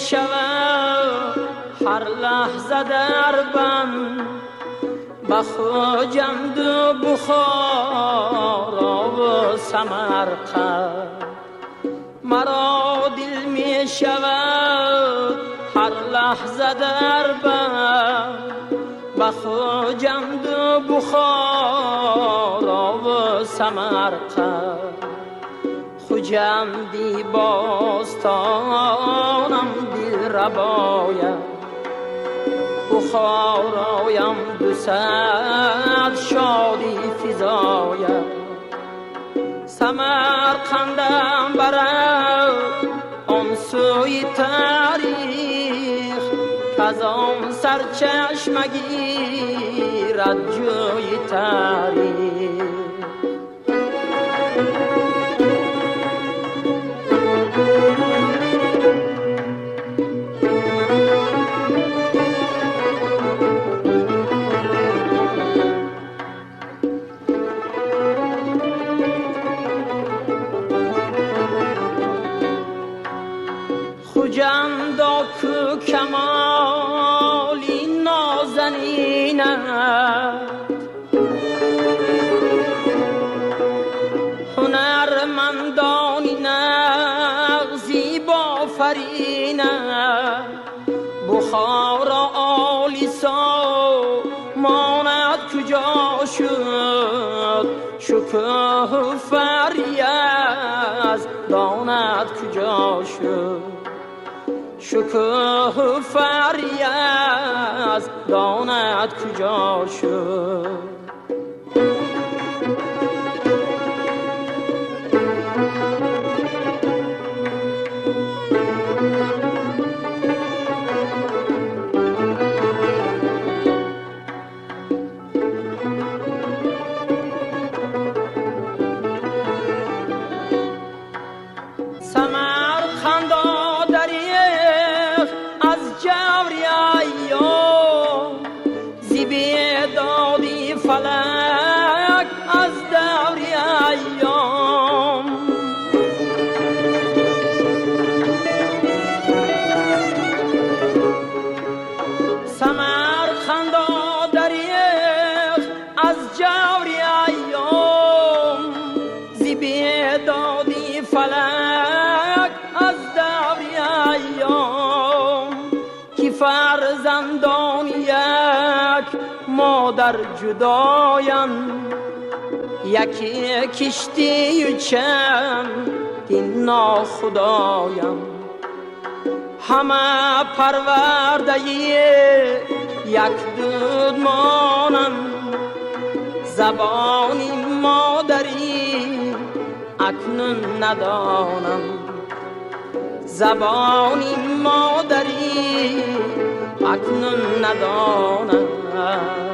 شود هر لحظه در بم بخوجند و بخارا و سمرقند مرا دل می شود هر لحظه در بم بخوجند و بخارا و سمرقند خوجندی باستانم دل رباید بخارایم دوصد شادی فزاید سمرقندم برد آن سوی تاریخ کز آن سرچشمه گیرد جوی تاریخ خوجندا کو کمالی نازنینند هنرمندانی نغزی بافرینند بخارا عالی ساماند کجا شد شکوه فریض داند کجا شد شکوه فریض داند کجا شد فلک از دوری ایام سمرقند دریغ از جوری ایام زی بیدادی فلک از دوری ایام کی فرزندان یک مادر جدایم یکی کشتی و چند این ناخدایم همه پرورده یک دود مانند زبانی مادری اکنون ندانم زبانی مادری اکنون ندانم